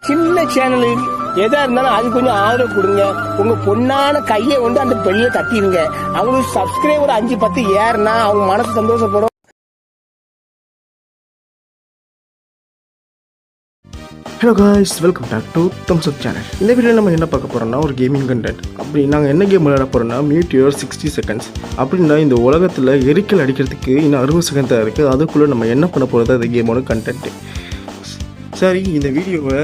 சின்ன சேனலு எதா இருந்தாலும் அது கொஞ்சம் ஆதரவு கொடுங்க. உங்க பொண்ணான கையை வந்து அந்த பெண்ணில தட்டிடுங்க. அவங்களுக்கு சப்ஸ்கிரைபர் 5-10 ஏறுனா அவங்க மனசு சந்தோஷப்படும். Hello guys, welcome back to thumbs up channel. இந்த வீடியோவில் நம்ம என்ன பார்க்க போகிறோம்னா ஒரு கேமிங் கண்டென்ட். அப்படி நாங்கள் என்ன கேம் விளையாட போகிறோம்னா மீட்டியோர் 60 செகண்ட்ஸ். அப்படின்னா இந்த உலகத்தில் எரிக்கல் அடிக்கிறதுக்கு இன்னும் 60 செகண்ட் தான் இருக்குது. அதுக்குள்ளே நம்ம என்ன பண்ண போகிறது அந்த கேமோட கண்டென்ட்டு. சரி, இந்த வீடியோவை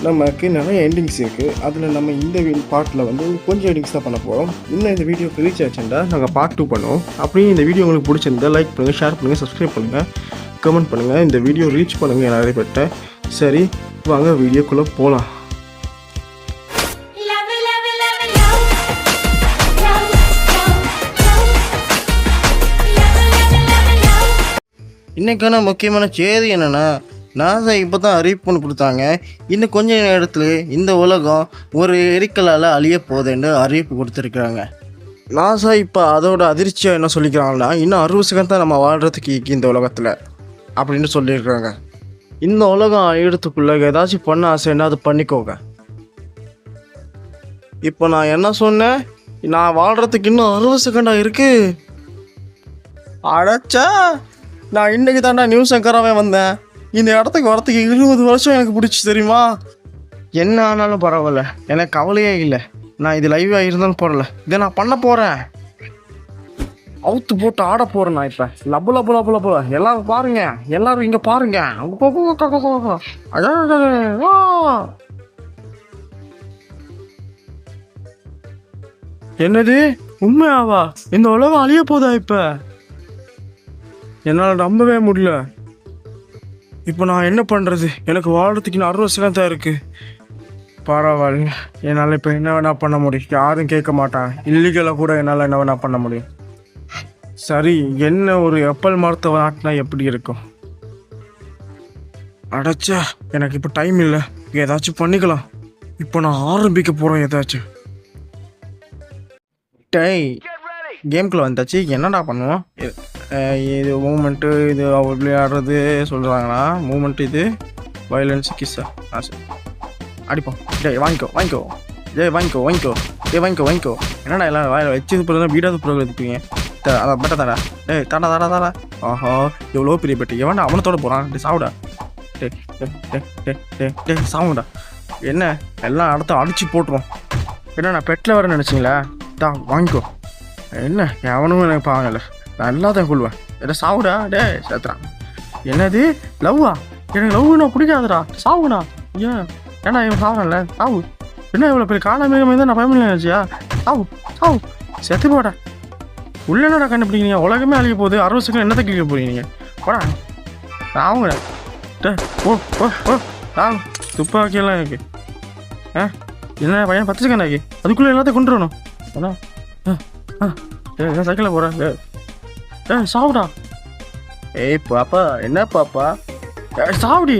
நமக்கு நிறைய எண்டிங்ஸ் இருக்குது. அதில் நம்ம இந்த பார்ட்டில் வந்து கொஞ்சம் எண்டிங்ஸ் தான் பண்ண போகிறோம். இன்னும் இந்த வீடியோ ரீச் ஆச்சுன்னா நாங்கள் பார்ட் 2 பண்ணுவோம். அப்படியே இந்த வீடியோ உங்களுக்கு பிடிச்சிருந்தா லைக் பண்ணுங்கள், ஷேர் பண்ணுங்கள், சப்ஸ்கிரைப் பண்ணுங்கள், கமெண்ட் பண்ணுங்கள். இந்த வீடியோ ரீச் பண்ணுங்கள் நிறைய பேர்ட்ட. சரி, வாங்க வீடியோக்குள்ளே போகலாம். இன்றைக்கான முக்கியமான செய்தி என்னென்னா, நாசா இப்போ தான் அறிவிப்பு பண்ணி கொடுத்தாங்க. இன்னும் கொஞ்ச நேரத்தில் இந்த உலகம் ஒரு எரிக்கலால் அழிய போகுதுன்னு அறிவிப்பு கொடுத்துருக்குறாங்க. நாசா இப்போ அதோட அதிர்ச்சியாக என்ன சொல்லிக்கிறாங்கன்னா, இன்னும் 60 செகண்ட் தான் நம்ம வாழ்கிறதுக்கு இந்த உலகத்தில் அப்படின்னு சொல்லியிருக்கிறாங்க. இந்த உலகம் அழியறதுக்குள்ளே ஏதாச்சும் பண்ண ஆசைன்னா அது பண்ணிக்கோங்க. இப்போ நான் என்ன சொன்னேன், நான் வாழ்கிறதுக்கு இன்னும் 60 செகண்டாக இருக்குது. அடைச்சா நான் இன்றைக்கி தாண்டா நியூஸ் ஆங்கராகவே வந்தேன். இந்த இடத்துக்கு வரத்துக்கு 20 வருஷம் எனக்கு பிடிச்சி தெரியுமா. என்ன ஆனாலும் பரவாயில்ல, எனக்கு கவலையே இல்லை. நான் இது லைவாக இருந்தாலும் போடல, இதை நான் பண்ண போகிறேன். அவுத்து போட்டு ஆட போகிறேன் நான் இப்போ. லப்பு லப்பு லப்பு லப்பு எல்லாரும் பாருங்க, எல்லாரும் இங்கே பாருங்க. என்னது உண்மையாவா? இந்த உலகம் அழிய போதா? இப்போ என்னால் நம்பவே முடியல. இப்போ நான் என்ன பண்ணுறது? எனக்கு வாழ்கிறதுக்கு இன்னும் 60 செகண்ட் தான் இருக்குது. பரவாயில்ல, என்னால் இப்போ என்ன வேணால் பண்ண முடியும். யாரும் கேட்க மாட்டாங்க. இல்லீகலாக கூட என்னால் என்ன வேணால் பண்ண முடியும். சரி, என்ன ஒரு எப்பல் மரத்தை நாட்டினா எப்படி இருக்கும்? அடைச்சா எனக்கு இப்போ டைம் இல்லை. ஏதாச்சும் பண்ணிக்கலாம். இப்போ நான் ஆரம்பிக்க போகிறேன் ஏதாச்சும். கேம்குள்ளே வந்தாச்சு. என்னடா பண்ணுவோம்? இது மூமெண்ட்டு, இது அவர் விளையாடுறது சொல்கிறாங்களா? மூமெண்ட்டு, இது வயலன்ஸ், கிஸ்ஸா? சரி, அடிப்போம். வாங்கிக்கோ வாங்கிக்கோ, வாங்கிக்கோ வாங்கிக்கோ, வாங்கிக்கோ. என்னடா எல்லாம் வாயில் வச்சது பிறகு தான் வீடாவது பிறகு எடுத்துப்பீங்க. அதை பெட்டை தாடா. தாடா தாடா தாடா. ஆஹா, எவ்வளோ பெரிய பெட்டு. எவன்டா அவனத்தோட போகிறான்? சாவுடா. சாவுடா. என்ன எல்லாம் அடுத்து அடிச்சு போட்டுரும். என்ன நான் பெட்டில் வர நினச்சிங்களா? வாங்கிக்கோ. என்ன எவனும் எனக்கு பாங்கல, நான் எல்லாத்தையும் கொள்வேன். என்ன சாவுடா. சேர்த்துறான். என்னது லவ்வா? எனக்கு லவ் நான் பிடிக்காதுடா. சாவுண்ணா. ஏன்னா இவன் சாவுறான்ல, சாவு. என்ன இவ்வளோ பெரிய காலமேகமே தான் நான் பயமில்லை நினச்சியா? சாவு சாவு, செத்து போடா. உள்ள என்னடா கண்டுபிடிக்கிறீங்க? உலகமே அழிய போகுது. 60 செகண்ட் என்னத்தை கிளிக்க போறீங்க நீங்கள்? போடா சாவுங்க. ஓ ஓ ஓ சாவு. துப்பாக்கியெல்லாம் இருக்கு. என்ன பையன் 10 செகண்ட் ஆகி அதுக்குள்ளே எல்லாத்தையும் கொண்டு வரணும். சைக்கிளில் போகிறேன். சாவுடா. ஏய் பாப்பா, என்ன பாப்பா? சாவுடி.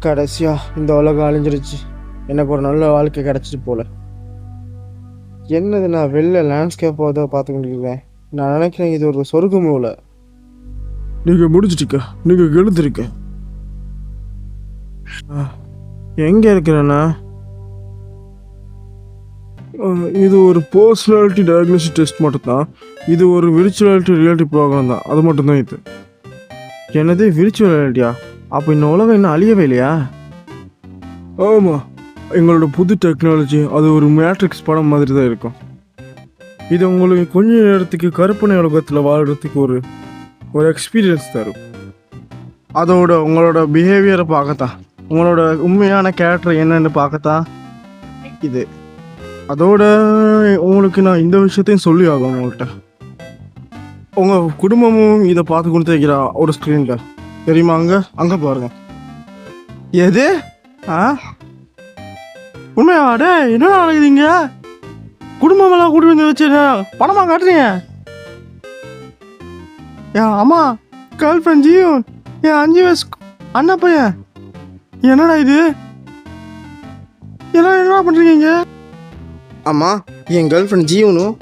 கடைசியா இந்த உலகம் அழிஞ்சிருச்சு. எனக்கு ஒரு நல்ல வாழ்க்கை கிடச்சிட்டு போல. என்னது, நான் வெளில லேண்ட்ஸ்கேப் பார்த்துக்கிட்டு இருக்கேன். நான் நினைக்கிறேன் இது ஒரு சொர்க்கம் போல. நீங்கள் முடிச்சிட்டிக்க, நீங்கள் எழுந்திருக்க. எங்கே இருக்கிறேன்னா, இது ஒரு பர்சனாலிட்டி டயக்னோசிஸ் டெஸ்ட் மட்டும்தான். இது ஒரு விர்ச்சுவாலிட்டி ரியாலிட்டி ப்ரோக்ராம் தான். அது மட்டும்தான் இது. என்னது விர்ச்சுவல் ரியாலிட்டியா? அப்போ இந்த உலகம் இன்னும் அழியவே இல்லையா? ஆமாம், எங்களோட புது டெக்னாலஜி அது ஒரு மேட்ரிக்ஸ் படம் மாதிரி தான் இருக்கும். இது உங்களுக்கு கொஞ்ச நேரத்துக்கு கற்பனை உலகத்தில் வாழ்கிறதுக்கு ஒரு எக்ஸ்பீரியன்ஸ் தரும். அதோட உங்களோட பிஹேவியரை பார்க்கத்தான், உங்களோட உண்மையான கேரக்டர் என்னன்னு பார்க்கத்தான் இது. அதோட உங்களுக்கு நான் இந்த விஷயத்தையும் சொல்லி ஆகும். உங்கள்கிட்ட உங்கள் குடும்பமும் இதை பார்த்து கொண்டு வைக்கிறா ஒரு ஸ்க்ரீனில் தெரியுமா? அங்கே பாருங்க. எது? உண்மையா? என்ன ஆகுதுங்க? குடும்பமெல்லாம் கூட்டி வந்து வச்சு பணமா காட்டுறீங்க? என் அம்மா கேர்ள் ஃப்ரெண்ட் ஜீவன், என் 5 வயசு அண்ணா பையன். என்னடா இது? என்ன பண்ணுறீங்க? ஆமாம், என் கேர்ள் ஃப்ரெண்ட் ஜீவனும்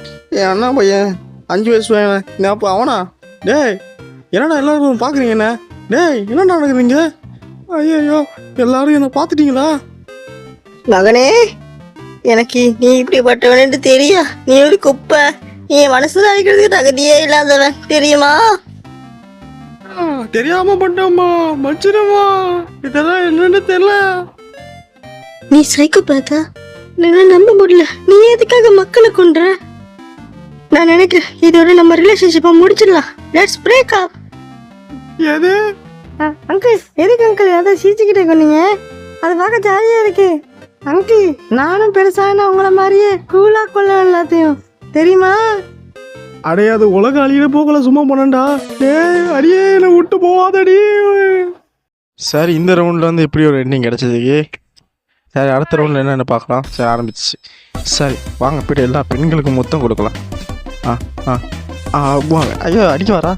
என் அண்ணா பையன் 5 வயசு பையன் நான் அப்போ அவனா? டேய் என்னடா எல்லாரும் பார்க்குறீங்க என்ன? டேய் என்ன நடக்குதுங்க? ஐயோ எல்லாரும் என்னை பார்த்துட்டீங்களா? மகனே, எனக்கு நீ இப்படிப்பட்டவனு தெரியும். நீ ஒரு குப்பை. நீ மனசுல அடிக்கிறதுக்கு தகுதியே இல்லாதவன் தெரியுமா? தெரியாம பண்ணிட்டோம்மா, மச்சிரம்மா. இதெல்லாம் என்னன்னு தெரியல. நீ சைக்கோபாத்தா? என்னால நம்ப முடியல. நீ எதுக்காக மக்களை கொன்ற? நான் நினைக்கிறேன் இதோட நம்ம ரிலேஷன்ஷிப்பை முடிச்சிடலாம். Let's break up. எது? அங்கிள், எதுக்கு அங்கிள் அதை சிரிச்சுக்கிட்டே கொண்டீங்க? அது பார்க்க ஜாலியா இருக்கு. அங்கிள், நானும் பெருசான உங்கள மாதிரியே கூலா கொள்ள எல்லாத்தையும் தெரியுமா? அடையாது உலக அழியில போகல, சும்மா போனேன்டா. டேய் அடியே என்னை விட்டு போவாதடி. சரி, இந்த ரவுண்டில் வந்து எப்படி ஒரு எண்டிங் கிடச்சிதுக்கு. சரி, அடுத்த ரவுண்டில் என்னென்னு பார்க்கலாம். சரி, ஆரம்பிச்சிச்சு. சரி வாங்க போய்ட்டு எல்லா பெண்களுக்கும் மொத்தம் கொடுக்கலாம். ஆ ஆ ஆ வாங்க. ஐயோ அடிக்க வரா?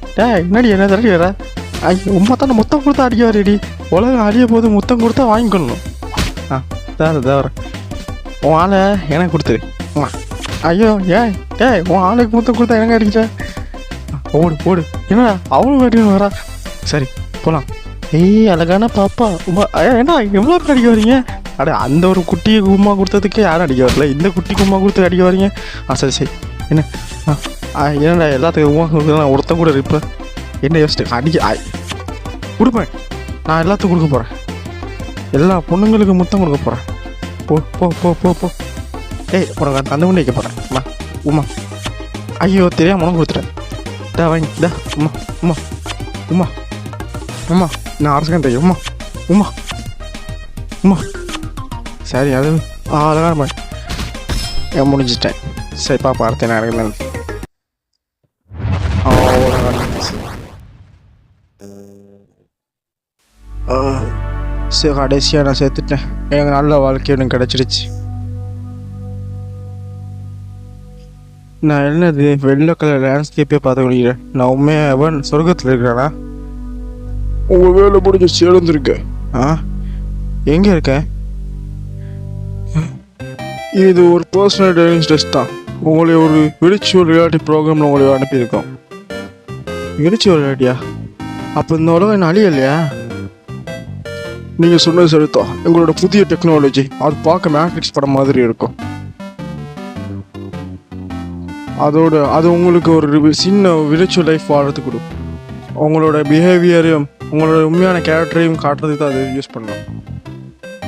என்னடி என்ன தரடி வரா? ஐயோ உமா தானே மொத்தம் கொடுத்தா அடிக்க வரடி. உலகம் அழிய போது மொத்தம் கொடுத்தா வாங்கிக்கணும். ஆ தேவை உன் ஆளை எனக்கு கொடுத்துரு. ஐயோ உன் ஆளுக்கு மொத்தம் கொடுத்தா எனக்கு அடிக்கிற. ஓடு என்ன அவ்வளோ வேட்டின்னு வரா? சரி போகலாம். அழகான பாப்பா உமா. என்ன எவ்வளோ பேர் அடிக்க வரீங்க? அந்த ஒரு குட்டியை உமா கொடுத்ததுக்கு யாரும் அடிக்க வரல, இந்த குட்டிக்கு உமா கொடுத்து அடிக்க வரீங்க. சரி என்ன என்னடா எல்லாத்துக்கும் உமா கொடுக்குறேன், ஒருத்தன் கூட இருப்பேன். என்ன யோசிச்சு அடிக்க கொடுப்பேன். நான் எல்லாத்துக்கும் கொடுக்க போகிறேன். எல்லா பொண்ணுங்களுக்கு மொத்தம் கொடுக்க போகிறேன். போ உனக்கு அந்த முன்னே வைக்க போகிறேன். உமா ஐயோ தெரியாம உனக்கு கொடுத்துட்டேன். வாங்கி உமா நான் அரசுக்கு தெரியும். உமா சரி, அது அழகான ஏன் முடிஞ்சிட்டேன். சரி பாப்பா அடுத்த நேரம் சரி கடைசியாக நான் சேர்த்துட்டேன். எனக்கு நல்ல வாழ்க்கை எனக்கு கிடச்சிடுச்சு. நான் என்னது வெள்ளை கலர் லேண்ட்ஸ்கேப்பே பார்த்து முடிக்கிறேன். நான் உண்மையாக சொர்க்கத்தில் இருக்கிறேனா? உங்கள் வேலை முடிஞ்சு சேர்ந்துருக்கேன். எங்கே இருக்கேன்? இது ஒரு பர்சனல் ட்ரைவிங் டெஸ்ட் தான். உங்களை ஒரு விர்ச்சுவல் ரியாலிட்டி ப்ரோக்ராமில் உங்களை அனுப்பியிருக்கோம். விர்ச்சுவல் ரியாலிட்டியா? அப்போ இந்த உலகம் என்ன அழியலையா? நீங்கள் சொன்னது சரிதான். எங்களோட புதிய டெக்னாலஜி அது பார்க்க மேட்ரிக்ஸ் படம் மாதிரி இருக்கும். அது உங்களுக்கு ஒரு சின்ன விர்ச்சுவல் லைஃப் வாழ்றதுக்கு கொடுக்கும். உங்களோட பிஹேவியரையும் உங்களோட உண்மையான கேரக்டரையும் காட்டுறதுக்கு தான் அது யூஸ் பண்ணலாம்.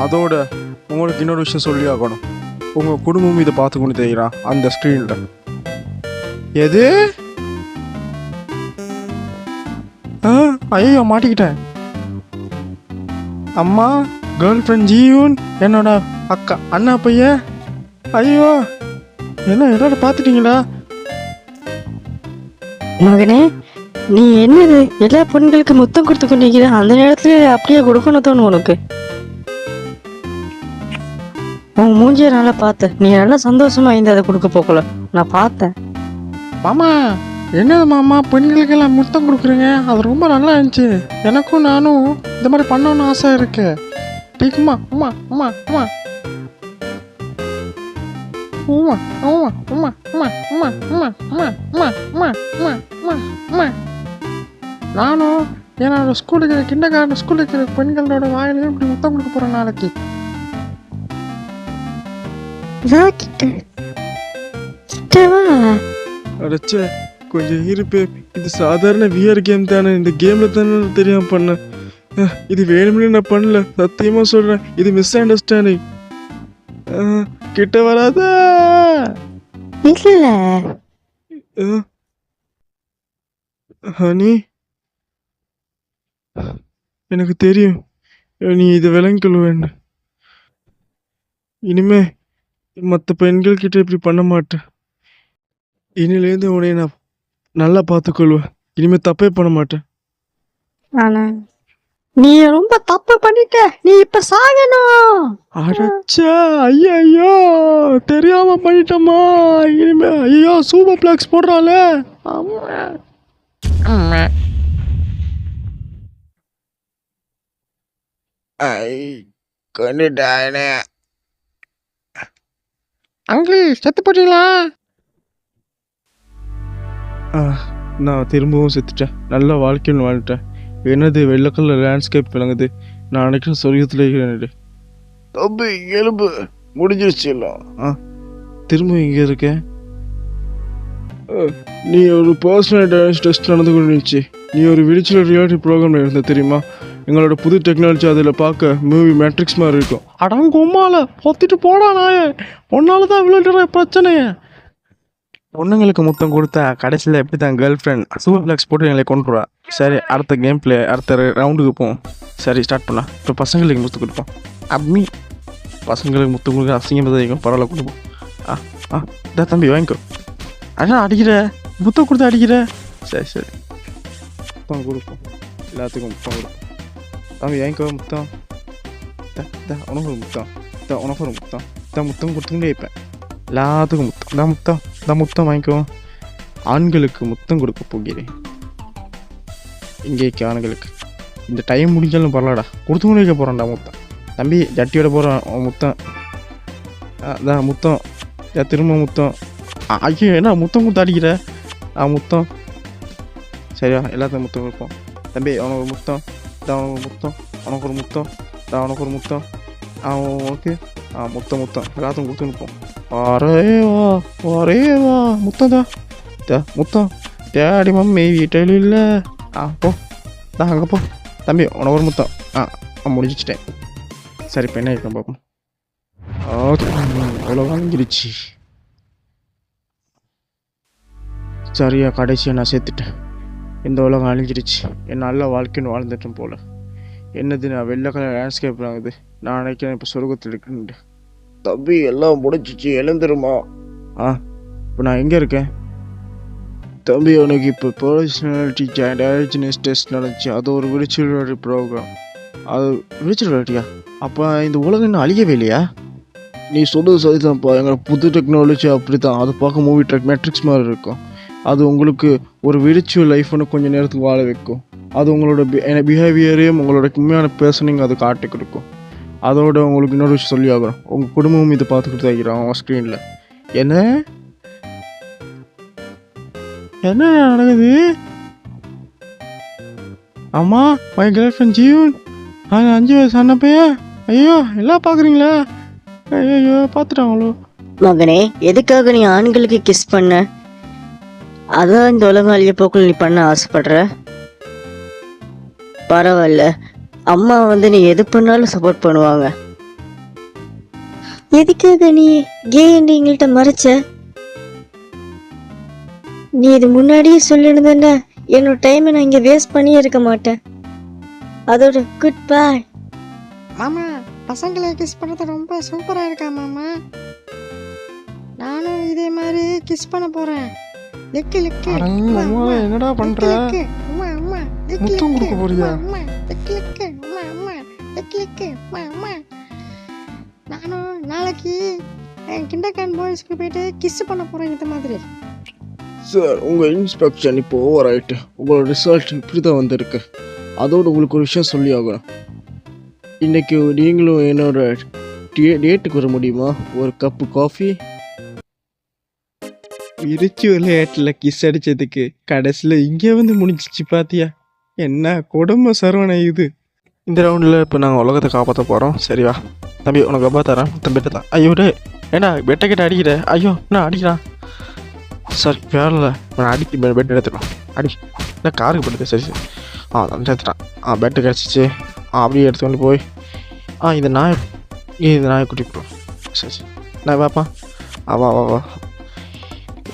அதோட உங்களுக்கு இன்னொரு விஷயம் சொல்லி ஆகணும். உங்கள் குடும்பமும் இதை பார்த்துக்கொண்டு தெரியுறான் அந்த ஸ்க்ரீனில். எது? ஐயோ மாட்டிக்கிட்டேன். அம்மா, கேர்ள் ஃப்ரெண்ட் ஜீவன், என்னோட அக்கா அண்ணா பையன். ஐயோ என்ன எல்லாரும் பார்த்துட்டீங்களா? மகனே, நீ என்னது எல்லா பொண்களுக்கு முத்தம் கொடுத்து கொண்டிருக்கிற? அந்த நேரத்துல அப்படியே கொடுக்கணும் தோணும் உனக்கு. உன் மூஞ்சிய நல்லா பார்த்தேன். நீ நல்லா சந்தோஷமா இருந்து அதை கொடுக்க போகல, நான் பார்த்தேன். மாமா என்னது மாமா பெண்களுக்கெல்லாம் முத்தம் கொடுக்குறீங்க? அது ரொம்ப நல்லா இருந்துச்சு. எனக்கும் நானும் இந்த மாதிரி பண்ணணும்னு ஆசை இருக்கு. உமா உமா உமா உமா உமா உமா உமா உமா உமா உமா உமா உமா உமா உமா உமா உமா நானும் என்னோட ஸ்கூலுக்கு கிண்டர்கார்டன் ஸ்கூலுக்கு இருக்கிற பெண்களோட வாயிலையும் இப்படி முத்தம் கொடுக்க போகிறேன் நாளைக்கு. அடைச்சே கொஞ்சம் இருப்பே. இது சாதாரண விஆர் கேம் தானே. இந்த கேமில் தானே தெரியாமல் பண்ணேன். இது வேணும்னு நான் பண்ணல, சத்தியமாக சொல்கிறேன். இது மிஸ் அண்டர்ஸ்டாண்டிங். கிட்ட வராத. ஹனி, எனக்கு தெரியும் நீ இதை விளங்கிக்கொள்வேன்னு. இனிமே மற்ற பெண்கள் கிட்ட இப்படி பண்ண மாட்டேன். இனிலேருந்து உன்னை நான் நல்லா பார்த்துக்கொள்வேன். இனிமே தப்பே பண்ண மாட்டேன். ஆனா நீ ரொம்ப தப்பு பண்ணிட்ட. நீ இப்ப சாகணும். அடச்சா ஐயோ தெரியாம பண்ணிட்டோமா? இனிமே ஐயோ சூப்பர் பிளாக்ஸ் போடுறாளே. கொண்டுட்டானே. அங்கிள் செத்து போட்டீங்களா? நான் திரும்பவும் செத்துட்டேன். நல்ல வாழ்க்கைன்னு வாழ்ந்துட்டேன். என்னது வெள்ளை கலர் லேண்ட்ஸ்கேப் விளங்குது. நான் நினைக்கிற சொர்க்கத்தில் இருக்கிறேன். தம்பி எலும்பு முடிஞ்சிருச்சு எல்லாம். திரும்ப இங்கே இருக்கேன். நீ ஒரு பர்சனல் டெஸ்ட் நடந்து கொண்டு இருந்துச்சு. நீ ஒரு விர்ச்சுவல் ரியாலிட்டி ப்ரோக்ராம் இருந்த தெரியுமா? எங்களோட புது டெக்னாலஜி அதில் பார்க்க மூவி மேட்ரிக்ஸ் மாதிரி இருக்கும். அடங்கும்மால பொத்திட்டு போடா நாயே, ஒன்னால தான் இவ்வளோ பிரச்சனையே. பொண்ணுங்களுக்கு முத்தம் கொடுத்தா கடைசியில் எப்படி தான் கேர்ள் ஃப்ரெண்ட் சூப்பர் ஃப்ளெக்ஸ் போட்டு எங்களை கொண்டுருவா. சரி, அடுத்த கேம் பிளே, அடுத்த ரவுண்டுக்கு போவோம். சரி, ஸ்டார்ட் பண்ணலாம். இப்போ பசங்களுக்கு முத்து கொடுப்போம். அப்படி பசங்களுக்கு முத்து கொடுக்க அசிங்கமாக இருக்கும். பரவாயில்ல கொடுப்போம். இதா தம்பி வாங்கிக்கோ. அதான் அடிக்கிற, முத்தம் கொடுத்து அடிக்கிற. சரி சரி, முத்தம் கொடுப்போம். எல்லாத்துக்கும் முத்தம் கொடுப்போம். தம்பி வாங்கிக்கோ முத்தம். உனக்கு ஒரு முத்தம். உனக்கு ஒரு முத்தம். முத்தம் கொடுத்துக்கிட்டே வைப்பேன். எல்லாத்துக்கும் முத்தம். முத்தம் வாங்கிக்கோ. ஆண்களுக்கு முத்தம் கொடுக்க போகிறேன். இங்கேக்கு ஆண்களுக்கு இந்த டைம் முடிஞ்சாலும் பரவாடா, கொடுத்து வைக்க போகிறேன்டா முத்தம். தம்பி ஜட்டியோட போகிறேன் முத்தம். முத்தம். திரும்ப முத்தம். ஐயோ, என்ன முத்தம் கொடுத்து அடிக்கிற? முத்தம். சரியா, எல்லாத்தையும் முத்தம் கொடுப்போம். தம்பி அவனுக்கு ஒரு முத்தம். அவனுக்கு ஒரு முத்தம். உனக்கு ஒரு முத்தம். அவனுக்கு ஒரு முத்தம். உனக்கு முத்தம். எல்லாத்தையும் கொடுத்து நிற்போம். ஒரே வா முத்தம் தான். முத்தம். டேடி மம்மி வீட்டில் இல்லை. போ அங்கே போ. தம்பி உனக்கு ஒரு முத்தம். முடிச்சிட்டேன். சரி, இப்போ என்ன இருக்கேன் பார்ப்போம். அவ்வளோ வாங்கிருச்சு. சரியா, கடைசியாக நான் சேர்த்துட்டேன். இந்த உலகம் அழிஞ்சிருச்சு. என் நல்ல வாழ்க்கைன்னு வாழ்ந்துட்டேன் போல. என்னது, நான் வெள்ளை கலர் லேண்ட்ஸ்கேப் ஆகுது. நான் நினைக்கிறேன் இப்போ சொர்க்கத்தில் இருக்குன்னு. தம்பி எல்லாம் முடிச்சிச்சு, எழுந்துருமா? இப்போ நான் எங்கே இருக்கேன்? தம்பி உனக்கு இப்போ பர்சனாலிட்டி டயர்ஜினஸ் டெஸ்ட் நடந்துச்சு. அது ஒரு விர்ச்சுவல் ரியாலிட்டி ப்ரோக்ராம். அது விர்ச்சுவல் ரியாலிட்டியா? அப்போ இந்த உலகம் இன்னும் அழியவே இல்லையா? நீ சொல்கிறது சரிதான்ப்பா. எங்களை புது டெக்னாலஜி அப்படி தான். அது பார்க்க மூவி மேட்ரிக்ஸ் மாதிரி இருக்கும். அது உங்களுக்கு ஒரு விர்ச்சுவல் லைஃப்னு கொஞ்சம் நேரத்துக்கு வாழ வைக்கும். அது உங்களோட பிஹேவியரையும் உங்களோட உண்மையான பேர்சனிங் அது காட்டி கொடுக்கும். அதோட உங்களுக்கு இன்னொரு விஷயம் சொல்லி ஆகிறோம். உங்கள் குடும்பமும் இதை பார்த்துக்கிட்டு தான் இருக்கிறோம் அவன் ஸ்க்ரீனில். என்ன நடக்குது? அம்மா, மை கேர்ள் ஃப்ரெண்ட் ஜீவன். 5 வயசு அண்ணன் பையன். ஐயோ, எல்லாம் பார்க்குறீங்களா? ஐயோ, பார்த்துட்டாங்களோ? மகனே, எதுக்காக நீ ஆண்களுக்கு கிஸ் பண்ண? அதான் இந்த உலகம் அழிய போக்குள் நீ பண்ண ஆசைப்படுற? பரவாயில்ல, அம்மா நீ எது பண்ணாலும் சப்போர்ட் பண்ணுவாங்க. எதுக்காக நீ கே என்று எங்கள்கிட்ட மறைச்ச? நீ இது முன்னாடியே சொல்லியிருந்தா என்னோட டைமை நான் இங்க வேஸ்ட் பண்ணியே இருக்க மாட்டேன். அதோட குட் பை. மாமா, பசங்களை கிஸ் பண்ணுறது ரொம்ப சூப்பராக இருக்கா மாமா. நானும் இதே மாதிரி கிஸ் பண்ண போகிறேன். என்னடா பண்ற? முத்தம் கொடுக்க போறியா? நானும் நாளைக்கு கிண்டர்கார்டன் பாய்ஸ்க்கு போயிட்டு கிஸ் பண்ண போறேன் இந்த மாதிரி. சார், உங்கள் இன்ஸ்பெக்ஷன் இப்போ ஓவர் ஆகிட்டு. உங்களோட ரிசல்ட் இப்படி தான் வந்திருக்கு. அதோடு உங்களுக்கு ஒரு விஷயம் சொல்லி ஆகணும். இன்றைக்கி நீங்களும் என்னோட டேட்டுக்கு வர முடியுமா? ஒரு கப்பு காஃபி. விர்ச்சுவல் விளையாட்டில் கிஸ் அடித்ததுக்கு கடைசியில் இங்கே முடிஞ்சிச்சு பார்த்தியா? என்ன கொடுமை சரவணை இது. இந்த ரவுண்டில் இப்போ நாங்கள் உலகத்தை காப்பாற்ற போகிறோம். சரிவா தம்பி, உனக்கு அப்பா தரேன். பெட்டை தான். ஐயோ டே, ஏண்டா பெட்டை கிட்ட அடிக்கிற? ஐயோ, நான் அடிக்கிறான். சரி, வேலை நான் பெட் எடுத்துக்கலாம். அடி, என்ன காருக்கு போடுது? சரி சரி, நான் எடுத்துட்டான். பெட்டு கிடச்சிச்சு. அப்படியே எடுத்துக்கொண்டு போய் இது நாயை குட்டி போடுவோம். சரி சரி, நான் வாப்பா. வா.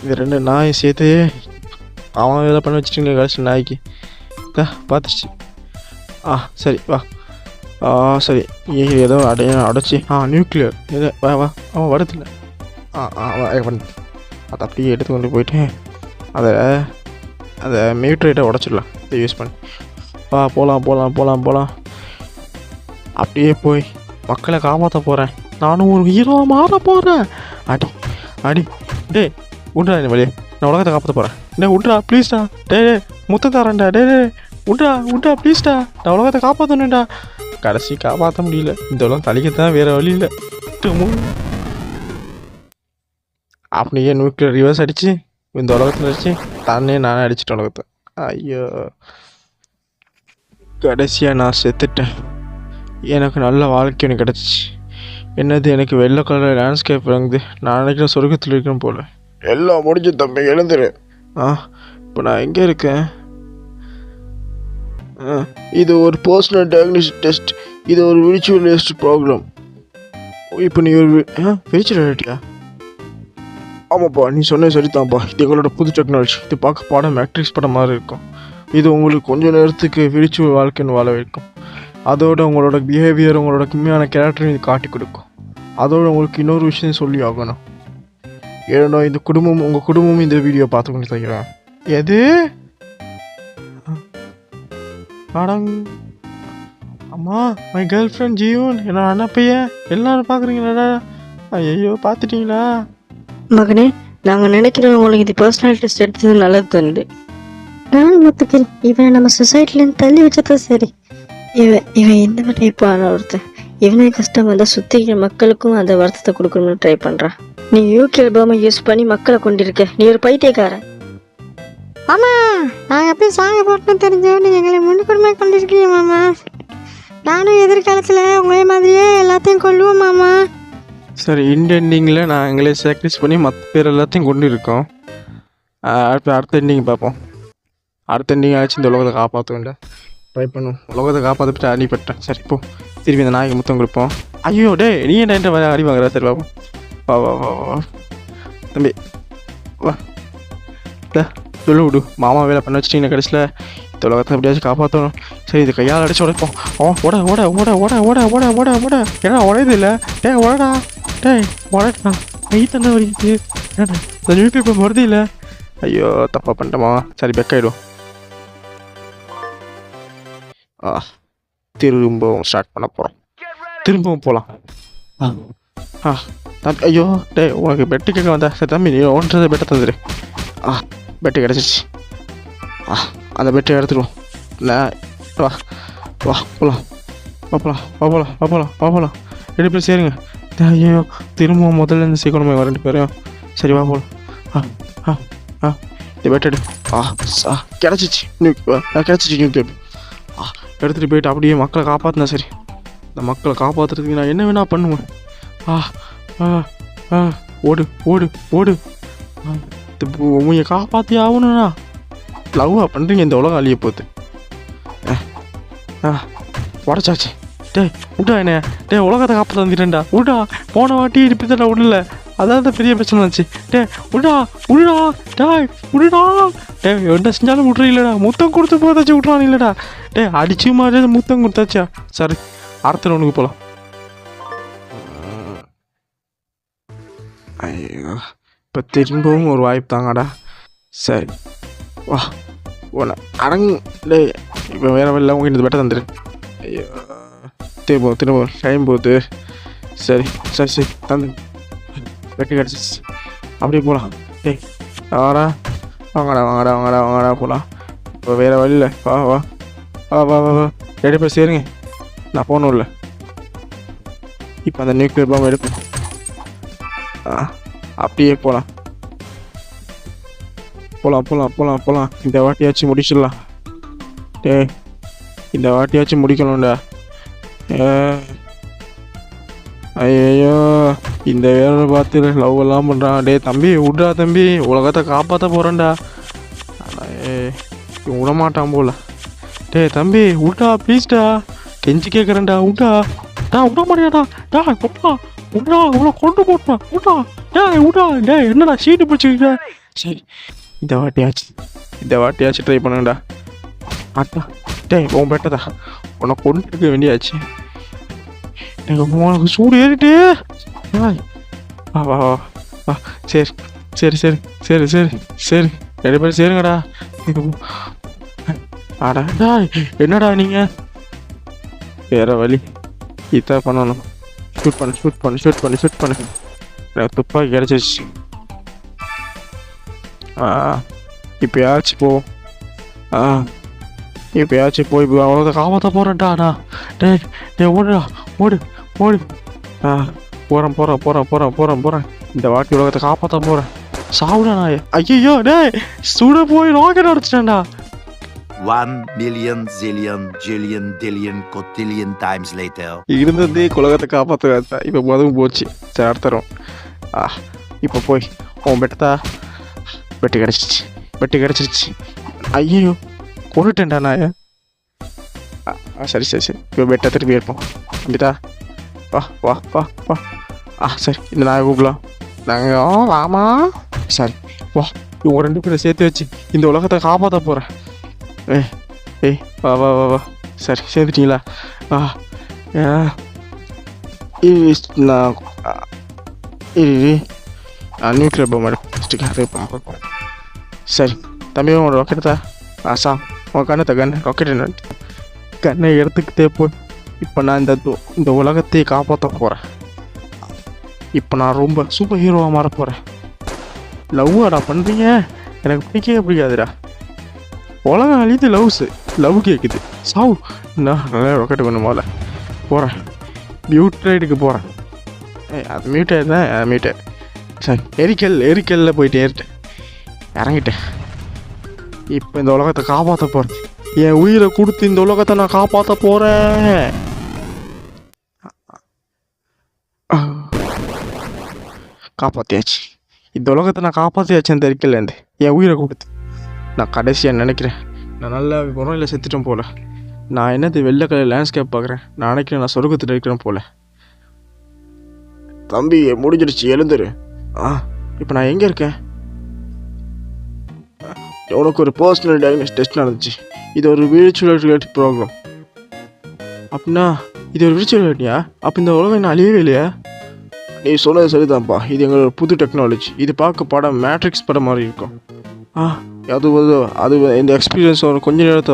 இது 2 நாயை சேர்த்து அவன் எதாவது பண்ணி வச்சுட்டீங்களே கடைசி நாய்க்கு. பார்த்துச்சு. சரி வா. சரி, ஏதோ அடைச்சி நியூக்ளியர் எதோ வா அவன் வரதில்லை. பண்ணு. அதை அப்படியே எடுத்துக்கொண்டு போயிட்டு அதை மியூட்ரேட்டை உடச்சிடலாம். இதை யூஸ் பண்ணி போகலாம். அப்படியே போய் மக்களை காப்பாற்ற போகிறேன். நானும் ஒரு ஹீரோவாக மாற போகிறேன். அடி டே விட்றா, வழியே நான் உலகத்தை காப்பாற்ற போகிறேன். டே விட்றா ப்ளீஸ்டா. டே முத்தம் தரேன்டா. டே விட்றா ப்ளீஸ்டா. நான் உலகத்தை காப்பாற்றணும்டா. கடைசி காப்பாற்ற முடியல. இந்த உலகம் தளிக்கத்தான் வேறு வழி இல்லை. அப்படியே நியூக்ளியர் ரிவர்ஸ் அடித்து இந்த உலகத்தில் வச்சு நானே அடிச்சிட்டேன் உலகத்தை. ஐயோ, கடைசியாக நான் செத்துட்டேன். எனக்கு நல்ல வாழ்க்கை எனக்கு கிடச்சிச்சு. என்னது, எனக்கு வெள்ளை கலர் லேண்ட்ஸ்கேப் இறங்குது. நான் நினைக்கிறேன் சொர்க்கத்தில் இருக்கேன் போல். எல்லாம் முடிஞ்சு தம்பி, எழுந்துரு. இப்போ நான் எங்கே இருக்கேன்? இது ஒரு பர்சனல் டயக்னோசிஸ் டெஸ்ட். இது ஒரு விர்ச்சுவல் ரியாலிட்டி ப்ரோக்ராம். இப்போ நீ ஒரு விர்ச்சுவல் ரியாலிட்டியா? ஆமாப்பா, நீ சொன்னது சரிதான்ப்பா. இது எங்களோட புது டெக்னாலஜி. இது பார்க்க படம் மேட்ரிக்ஸ் படம் மாதிரி இருக்கும். இது உங்களுக்கு கொஞ்சம் நேரத்துக்கு விர்ச்சுவல் வாழ்க்கைன்னு வாழ வைக்கும். அதோட உங்களோட பிஹேவியர், உங்களோட உண்மையான கேரக்டரையும் இது காட்டி கொடுக்கும். அதோட உங்களுக்கு இன்னொரு விஷயம் சொல்லி ஆகணும். ஏன்னா இந்த உங்கள் குடும்பமும் இந்த வீடியோ பார்த்துக்கொண்டு செய்கிறேன். எது? அடங் அம்மா, மை கேர்ள் ஃப்ரெண்ட் ஜீவன், என்னோட அண்ணா பையன், எல்லாரும் பார்க்குறீங்களா? ஐயோ, பார்த்துட்டீங்களா? மகனே, நாங்கள் நினைக்கிறோம் உங்களுக்கு இது பர்சனல் டெஸ்ட் எடுத்தது நல்லது தந்து. நானும் ஒத்துக்கிறேன். இவனை நம்ம சொசைட்டிலேருந்து தள்ளி வச்சதா சரி. இவன் எந்த டைப்பான ஒருத்தன். இவனே கஷ்டம் வந்தால் சுற்றிக்கிற மக்களுக்கும் அந்த வருத்தத்தை கொடுக்கணும்னு ட்ரை பண்ணுறான். நீ யூகே பாமை யூஸ் பண்ணி மக்களை கொண்டிருக்க. நீ ஒரு பைத்தியக்காரன். மாமா, நாங்கள் போய் சாங்க போட்டோன்னு தெரிஞ்சோ நீங்கள் எங்களை முன்னுக்குடுமை கொண்டிருக்கீங்க மாமா. நானும் எதிர்காலத்தில் உங்களே மாதிரியே எல்லாத்தையும் கொல்லுவோம் மாமா. சரி, எண்டிங்கில் நான் எங்களே சாக்ரிஃபைஸ் பண்ணி மற்ற பேர் எல்லாத்தையும் கொண்டு இருக்கோம். அடுத்த எண்டிங் பார்ப்போம். அடுத்த எண்டிங் ஆச்சு இந்த உலகத்தை காப்பாற்ற வேண்டாம். ட்ரை பண்ணும். உலகத்தை காப்பாற்றிட்டு அடிப்பட்டேன். சரி, இப்போ திரும்பி இந்த நாய்க்கு முத்தம் கொடுப்போம். ஐயோ டே, நீ என்ன அடி வாங்குறா? சரி பாப்போம். வா வா வா வா தம்பி, வா. சொல்ல விடு. மாமா வேலை பண்ண வச்சுட்டீங்க. கடைசியில் இந்த உலகத்தை எப்படியாச்சும் காப்பாற்றணும். சரி, இது கையால் அடிச்சு உடைப்போம். ஓட ஓட ஓட ஓட ஓட ஓட ஓட ஓட. ஏன்னா உடையது இல்லை. ஓடடா. உடட்டா. கை தண்ணி வரைக்குது. ஏன்னா இந்த நியூ பேப்பர் வருது இல்லை. ஐயோ, தப்பாக பண்ணிட்டோமா? சரி, பெக்காயிடும். திரும்பவும் ஸ்டார்ட் பண்ண போகிறோம். திரும்பவும் போகலாம். ஐயோ டே, உனக்கு பெட்டு கேட்க வந்தா? சரி தம்பி, நீ ஒன்றது பெட்டை தந்துடு. பெட்டு கிடச்சிச்சு. அந்த பெட்டை எடுத்துடுவோம். இல்லை, வா வா போகலாம். வா போகலாம் வா போகலாம் வா போகலாம் வா போகலாம். 2 பேர் சேருங்க. ஐயோ, திரும்பவும் முதல்ல இருந்து சீக்கிரமே 2 பேரையும். சரி, வா போகலாம். இந்த பெட் எடு. கிடச்சிச்சு. கிடச்சிச்சு நியூ கேப். எடுத்துகிட்டு போயிட்டு அப்படியே மக்களை காப்பாற்றினா சரி. இந்த மக்களை காப்பாற்றுறதுக்கு நான் என்ன வேணா பண்ணுவேன். ஓடு ஓடு ஓடு. உங்க காப்பாற்றி ஆகணும்ண்ணா. லவ்வா பண்ணுறீங்க. இந்த உலகம் அழிய போகுது. உடச்சாச்சு. விட்டா என்ன? உலகத்தை காப்பாற்ற வந்துட்டேன்டா. விட்டா. போன வாட்டி இப்படி விடல. அதாவது பெரிய பிரச்சனை இருந்துச்சு. விடா விடுடா. விடுடா. என்ன செஞ்சாலும் விட்றீங்களடா. முத்தம் கொடுத்து போதாச்சு விட்றான் இல்லடா. அடிச்சு மாதிரி முத்தம் கொடுத்தாச்சா? சரி, அடுத்த ரவுண்டுக்கு போகலாம். ஐயோ, இப்போ திரும்பவும் ஒரு வாய்ப்பு தாங்கடா. சரி, வா. உன அடங்கு. இப்போ வேறு வெளில உங்க இந்த பெட்டை தந்துடு. ஐயோ, திரும்ப டைம் போகுது. சரி சரி சரி, தந்து வெட்டி கிடச்சிச்சு. அப்படியே போகலாம். வாடா, வாங்கடா போகலாம். இப்போ வேறு வழியில். வா வா வா வா வா வா. 2 பேர் சேருங்க. நான் போகணும் இல்லை. இப்போ அந்த நியூக்ளியர் பாம்பு எடுப்பேன். அப்படியே போகலாம். போகலாம். இந்த வாட்டியாச்சும் முடிச்சிடலாம். இந்த வாட்டியாச்சும் முடிக்கணும்டா. ஐயோ, இந்த வேலை பார்த்து லவ் எல்லாம் பண்ணுறான். தம்பி விட்றா தம்பி, உலகத்தை காப்பாற்ற போகிறேன்டா. விடமாட்டான் போல. தம்பி விட்டா ப்ளீஸ்டா, கெஞ்சி கேட்குறேன்டா. விட்டா விட மாட்டியாடா. விட்றா இவ்வளோ கொண்டு போட்டான். விட்டா. என்னடா சீட்டு பிடிச்சிக்கிட்ட? சரி, இந்த வாட்டியாச்சு ட்ரை பண்ணுங்கடா. உன் பெட்டதா உன்னை கொண்டு இருக்க வேண்டியாச்சு. உனக்கு சூடு ஏறிட்டு. வா வா வா. சரி சரி சரி சரி சரி சரி 2 பேரும் சேருங்கடா. அடா, என்னடா நீங்கள் வேற வழி இதான் பண்ணணும். ஷூட் பண்ணு. எனக்கு துப்பாக்கி கிடச்சிருச்சு. இப்போயாச்சும் போ. இப்போயாச்சும் போய் அவ்வளோத காப்பாற்ற போகிறேன்டா நான். ஓடுடா, ஓடு. போகிறேன். இந்த வாட்டி உலகத்தை காப்பாற்ற போகிறேன். சாவுடா நாயே. ஐயோ டேய், சுட போய் rocket அடிச்சிட்டேன்டா. 1,000,000 zillion jillion dillion cotillion times later. இருந்ததே உலகத்தை காப்பாற்ற இப்போ மதுவும் போச்சு. சரி அடுத்தரும். இப்போ போய் உன் பெட்டதா பெட்டு கிடச்சிருச்சு. ஐயோ கொண்டுட்டேன்டா நாய. சரி இப்போ பெட்டை திருப்பி எடுப்போம். அப்படிதா வா. சரி இந்த நாயை கூப்பிடலாம். நாங்கள் வாமா. சரி வா, இவங்க 2 பேரை சேர்த்து வச்சு இந்த உலகத்தை காப்பாற்ற போகிறேன். ஏய் வா. சரி சேர்த்துட்டீங்களா? நான் நியூக்ளியர் பொம்மை எடுத்து. சரி தம்பி, உங்களோட ராக்கெட்டா? சாம் உன் கண்ணை ராக்கெட் கண்ணை எடுத்துக்கிட்டே போய் இப்போ நான் இந்த உலகத்தையே காப்பாற்ற போகிறேன். இப்போ நான் ரொம்ப சூப்பர் ஹீரோவாக மாற போகிறேன். லவ்வாடா பண்ணுறீங்க? எனக்கு பிடிக்காதுடா. உலகம் அழித்து லவ் கேட்குது. சாவு. நான் நல்லா ராக்கெட்டு பண்ண போல போகிறேன். மியூட்ரைடுக்கு போகிறேன். அது மியூட்டர். சரி எரிக்கல்ல போயிட்டு இறங்கிட்டேன். இப்போ இந்த உலகத்தை காப்பாற்ற போகிறேன். என் உயிரை கொடுத்து இந்த உலகத்தை நான் காப்பாற்ற போகிறேன். காப்பாற்றியாச்சு. இந்த உலகத்தை நான் காப்பாற்றியாச்சு. அந்த எரிக்கல்லேருந்து என் உயிரை கொடுத்து நான் கடைசியாக நினைக்கிறேன் நான் நல்ல முறையில் செத்துட்டேன் போல். நான் என்னது வெள்ளை கலர் லேண்ட்ஸ்கேப் பார்க்குறேன். நான் நினைக்கிறேன் நான் சொர்க்கத்தில் இருக்கிறேன் போல். தம்பி முடிஞ்சிடுச்சு, எழுந்துரு. இப்போ நான் எங்கே இருக்கேன்? உனக்கு ஒரு பர்சனல் டயக்னோசிஸ் டெஸ்ட் நடந்துச்சு. இது ஒரு விர்ச்சுவல் ரியாலிட்டி ப்ரோக்ராம். அப்படின்னா இது ஒரு விர்ச்சுவல் ரியாலிட்டியா? அப்போ இந்த உலகம் என்ன அழியவே இல்லையா? நீ சொன்னது சரிதான்ப்பா. இது எங்களோட புது டெக்னாலஜி. இது பார்க்க படம் மேட்ரிக்ஸ் படம் மாதிரி இருக்கும். அது இந்த எக்ஸ்பீரியன்ஸ் கொஞ்ச நேரத்தை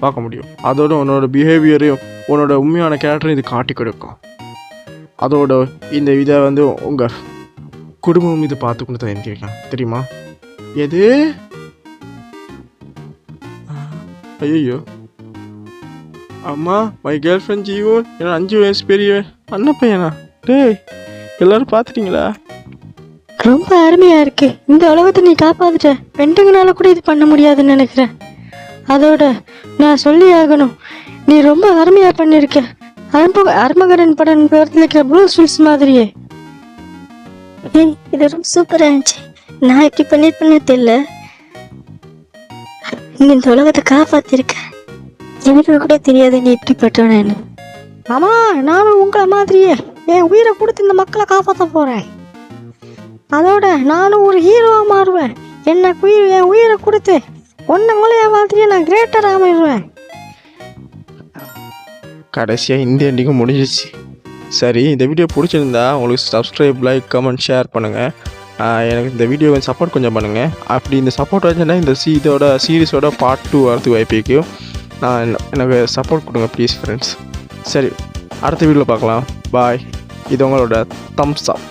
பார்க்க முடியும். அதோட உன்னோட பிஹேவியரையும் உன்னோட உண்மையான கேரக்டரையும் இது காட்டி கொடுக்கும். அதோட இந்த இதை உங்கள் குடும்பம் இது பார்த்துக்கொண்டு தான் இருக்காங்க தெரியுமா? எது? ஐயோ அம்மா, மை கேர்ள் ஃப்ரெண்ட் ஜீவன். ஏன்னா 5 வயசு பெரிய அண்ணன் பையனா? டேய் எல்லாரும் பார்த்துட்டீங்களா? ரொம்ப அருமையா இருக்கு. இந்த உலகத்தை நீ காப்பாத்துட்ட. பெண்ணுங்கனால கூட இது பண்ண முடியாதுன்னு நினைக்கிறேன். அதோட நான் சொல்லி ஆகணும், நீ ரொம்ப அருமையா பண்ணிருக்க. அர்மகடன் படம் படத்தில் இருக்கிற ப்ரூஸ் வில்ஸ் மாதிரியே. இது ரொம்ப சூப்பரா இருந்துச்சு. நான் இப்படி பண்ணிருப்பேன்னு தெரியல. நீ இந்த உலகத்தை காப்பாத்திருக்க. எனக்கு கூட தெரியாது நீ இப்படி பட்டவனு. ஆமா, நானும் உங்களை மாதிரியே என் உயிரை கொடுத்து இந்த மக்களை காப்பாற்ற போறேன். அதோட நானும் ஒரு ஹீரோவா மாறுவேன். என் உயிரை கொடுத்து ஒன்னுங்களே மாதிரியே நான் கிரேட்டரா அமைடுவேன். கடைசியாக இந்த எண்டிங்கும் முடிஞ்சிச்சு. சரி, இந்த வீடியோ பிடிச்சிருந்தா உங்களுக்கு சப்ஸ்கிரைப், லைக், கமெண்ட், ஷேர் பண்ணுங்கள். எனக்கு இந்த வீடியோ சப்போர்ட் கொஞ்சம் பண்ணுங்கள். அப்படி இந்த சப்போர்ட் வச்சுன்னா இதோட சீரீஸோட பார்ட் 2 வரதுக்கு வாய்ப்பு இருக்கும். எனக்கு சப்போர்ட் கொடுங்க ப்ளீஸ் ஃப்ரெண்ட்ஸ். சரி, அடுத்த வீடியோவில் பார்க்கலாம். பாய். இது உங்களோட தம்ஸ் அப்.